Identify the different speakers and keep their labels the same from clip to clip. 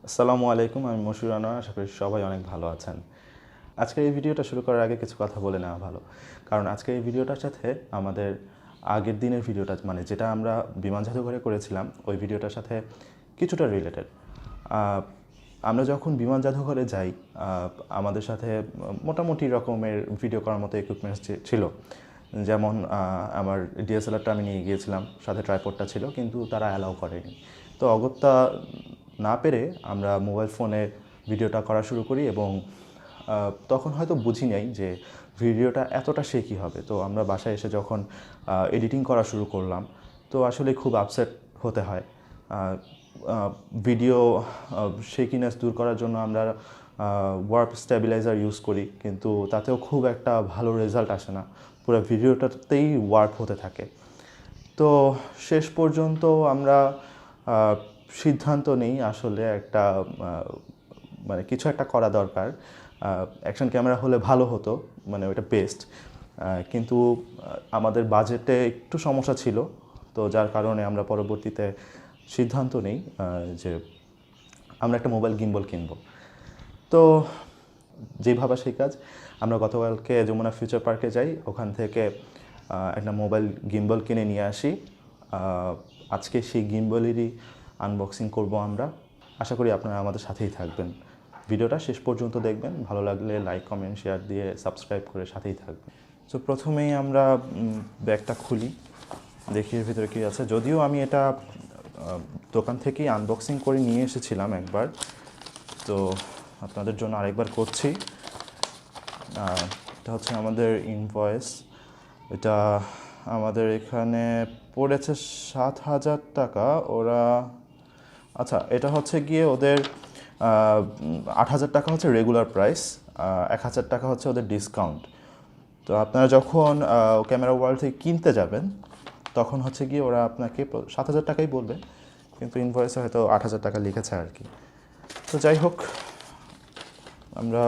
Speaker 1: আসসালামু আলাইকুম, আমি মশিউর আনোয়ার। আশা করি সবাই অনেক ভালো আছেন। আজকের এই ভিডিওটা শুরু করার আগে কিছু কথা বলে নেওয়া ভালো, কারণ আজকের এই ভিডিওটার সাথে আমাদের আগের দিনের ভিডিওটা, মানে যেটা আমরা বিমান জাদুঘরে করেছিলাম, ওই ভিডিওটার সাথে কিছুটা রিলেটেড। আমরা যখন বিমান জাদুঘরে যাই, আমাদের সাথে মোটামুটি রকমের ভিডিও করার মতো ইকুইপমেন্টস ছিল। যেমন আমার ডিএসএলআরটা আমি নিয়ে গিয়েছিলাম, সাথে ট্রাইপডটা ছিল, কিন্তু তারা অ্যালাউ করেনি। তো অগত্যা না পেরে আমরা মোবাইল ফোনে ভিডিওটা করা শুরু করি, এবং তখন হয়তো বুঝি নাই যে ভিডিওটা এতটা শেকি হবে। তো আমরা বাসায় এসে যখন এডিটিং করা শুরু করলাম, তো আসলে খুব আপসেট হতে হয়। ভিডিও শেকিনেস দূর করার জন্য আমরা ওয়ার্প স্টেবিলাইজার ইউজ করি, কিন্তু তাতেও খুব একটা ভালো রেজাল্ট আসে না, পুরো ভিডিওটাতেই ওয়ার্প হতে থাকে। তো শেষ পর্যন্ত আমরা সিদ্ধান্ত নেই আসলে একটা মানে কিছু একটা করা দরকার। অ্যাকশন ক্যামেরা হলে ভালো হতো, মানে ওইটা বেস্ট, কিন্তু আমাদের বাজেটে একটু সমস্যা ছিল। তো যার কারণে আমরা পরবর্তীতে সিদ্ধান্ত নেই যে আমরা একটা মোবাইল গিম্বল কিনব। তো যেই ভাবা সেই কাজ, আমরা গতকালকে যমুনা ফিউচার পার্কে যাই, ওখান থেকে একটা মোবাইল গিম্বল কিনে নিয়ে আসি। আজকে সেই গিম্বলেরই আনবক্সিং করব আমরা। আশা করি আপনারা আমাদের সাথেই থাকবেন, ভিডিওটা শেষ পর্যন্ত দেখবেন। ভালো লাগলে লাইক, কমেন্ট, শেয়ার দিয়ে সাবস্ক্রাইব করে সাথেই থাকবেন। তো প্রথমেই আমরা ব্যাগটা খুলি, দেখি এর ভিতরে কী আছে। যদিও আমি এটা দোকান থেকেই আনবক্সিং করে নিয়ে এসেছিলাম একবার, তো আপনাদের জন্য আরেকবার করছি। এটা হচ্ছে আমাদের ইনভয়েস। এটা আমাদের এখানে পড়েছে 7,000 টাকা। ওরা আচ্ছা, এটা হচ্ছে গিয়ে ওদের 8,000 টাকা হচ্ছে রেগুলার প্রাইস, 1,000 টাকা হচ্ছে ওদের ডিসকাউন্ট। তো আপনারা যখন ক্যামেরা ওয়ার্ল্ড থেকে কিনতে যাবেন, তখন হচ্ছে গিয়ে ওরা আপনাকে 7,000 টাকাই বলবে, কিন্তু ইনভয়েসে হয়তো 8,000 টাকা লিখেছে আর কি। তো যাই হোক, আমরা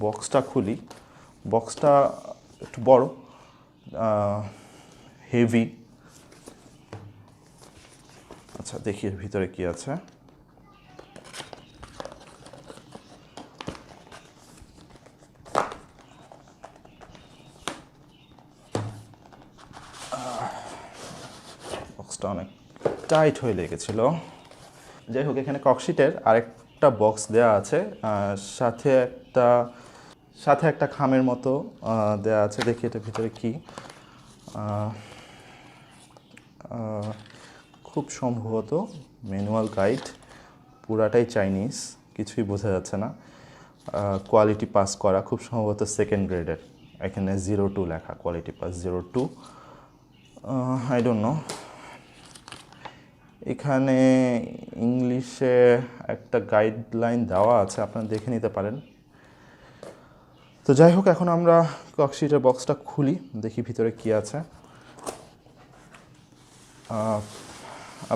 Speaker 1: বক্সটা খুলি। বক্সটা একটু বড়, হেভি। আচ্ছা, দেখি এর ভিতরে কি আছে। বক্সটা অনেক টাইট হয়ে লেগেছিল। যাই হোক, এখানে ককশিটের আরেকটা বক্স দেওয়া আছে, সাথে একটা খামের মতো দেওয়া আছে। দেখি এটার ভিতরে কি। খুব সম্ভবত ম্যানুয়াল গাইড, পুরাটাই চাইনিজ, কিছুই বোঝা যাচ্ছে না। কোয়ালিটি পাস করা, খুব সম্ভবত সেকেন্ড গ্রেডের। এখানে 02 লেখা, quality pass 02। I don't know. এখানে ইংলিশে একটা গাইডলাইন দেওয়া আছে, আপনারা দেখে নিতে পারেন। তো যাই হোক, এখন আমরা ককশিটের বক্সটা খুলি, দেখি ভিতরে কি আছে।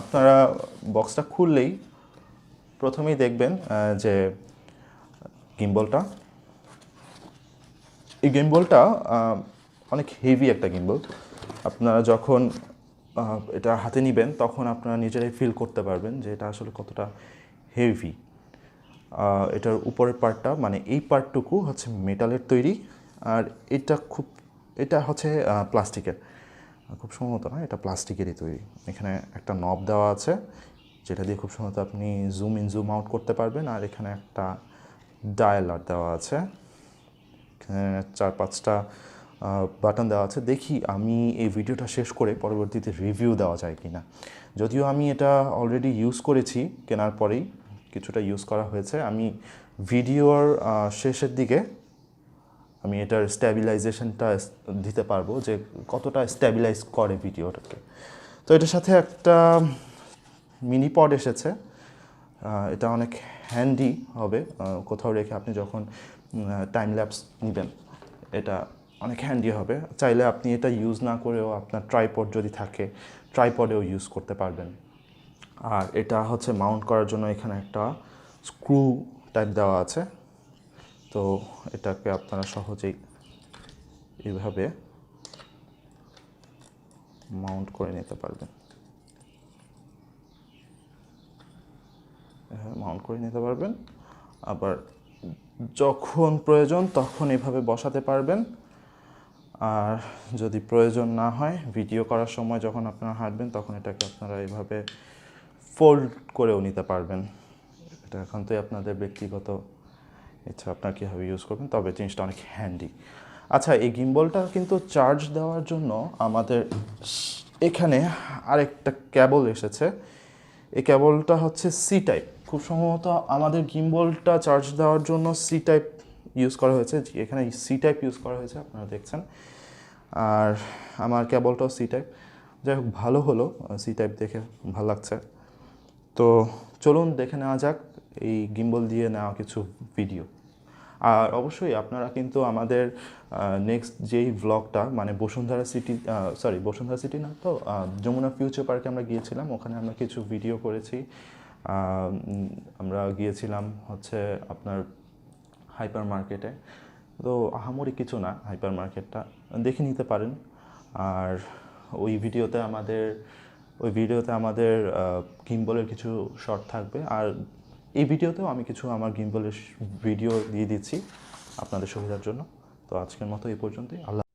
Speaker 1: আপনারা বক্সটা খুললেই প্রথমেই দেখবেন যে গিম্বলটা। এই গিম্বলটা অনেক হেভি একটা গিম্বল। আপনারা যখন এটা হাতে নেবেন, তখন আপনারা নিজেরাই ফিল করতে পারবেন যে এটা আসলে কতটা হেভি। এটার উপরের পার্টটা, মানে এই পার্টটুকু হচ্ছে মেটালের তৈরি, আর এটা হচ্ছে প্লাস্টিকের। খুব সম্ভবত না, এটা প্লাস্টিকেরই তৈরি। এখানে একটা নব দেওয়া আছে, যেটা দিয়ে খুব সম্ভবত আপনি জুম ইন জুম আউট করতে পারবেন। আর এখানে একটা ডায়ালার দেওয়া আছে, এখানে 4-5টা বাটন দেওয়া আছে। দেখি আমি এই ভিডিওটা শেষ করে পরবর্তীতে রিভিউ দেওয়া যায় কি না। যদিও আমি এটা অলরেডি ইউজ করেছি, কেনার পরেই কিছুটা ইউজ করা হয়েছে। আমি ভিডিওর শেষের দিকে আমি এটার স্ট্যাবিলাইজেশনটা দিতে পারবো, যে কতটা স্ট্যাবিলাইজ করে ভিডিওটাকে। তো এটার সাথে একটা মিনি পড এসেছে। এটা অনেক হ্যান্ডি হবে কোথাও রেখে, আপনি যখন টাইম ল্যাপস নেবেন, এটা অনেক হ্যান্ডি হবে। চাইলে আপনি এটা ইউজ না করেও আপনার ট্রাইপড যদি থাকে, ট্রাইপডেও ইউজ করতে পারবেন। আর এটা হচ্ছে মাউন্ট করার জন্য এখানে একটা স্ক্রু টাইপ দেওয়া আছে। তো এটাকে আপনারা সহজেই এইভাবে মাউন্ট করে নিতে পারবেন। মাউন্ট করে নিতে পারবেন। আবার যখন প্রয়োজন তখন এভাবে বসাতে পারবেন। আর যদি প্রয়োজন না হয় ভিডিও করার সময় যখন আপনারা হাঁটবেন তখন এটাকে আপনারা এভাবে ফোল্ড করেও নিতে পারবেন। এটা একান্তই আপনাদের ব্যক্তিগত ইচ্ছা আপনারা কীভাবে ইউজ করবেন, তবে জিনিসটা অনেক হ্যান্ডি। আচ্ছা, এই গিম্বলটা কিন্তু চার্জ দেওয়ার জন্য আমাদের এখানে আরেকটা কেবল এসেছে। এই কেবলটা হচ্ছে সি টাইপ। খুব সম্ভবত আমাদের গিম্বলটা চার্জ দেওয়ার জন্য সি টাইপ ইউজ করা হয়েছে। এখানে সি টাইপ ইউজ করা হয়েছে, আপনারা দেখছেন। আর আমার কেবলটাও সি টাইপ। যাই হোক, ভালো হলো, সি টাইপ দেখে ভালো লাগছে। তো চলুন দেখে নেওয়া যাক এই গিম্বল দিয়ে নেওয়া কিছু ভিডিও। আর অবশ্যই আপনারা কিন্তু আমাদের নেক্সট যেই ভ্লগটা, মানে বসুন্ধরা সিটি না তো, যমুনা ফিউচার পার্কে আমরা গিয়েছিলাম, ওখানে আমরা কিছু ভিডিও করেছি। আমরা গিয়েছিলাম হচ্ছে আপনার হাইপার মার্কেটে। তো আহামরি কিছু না, হাইপার মার্কেটটা দেখে নিতে পারেন। আর ওই ভিডিওতে আমাদের গিম্বলের কিছু শর্ট থাকবে। আর এই ভিডিওতেও আমি কিছু আমার গিম্বলের ভিডিও দিয়ে দিচ্ছি আপনাদের সুবিধার জন্য। তো আজকের মতো এই পর্যন্তই। আল্লাহ।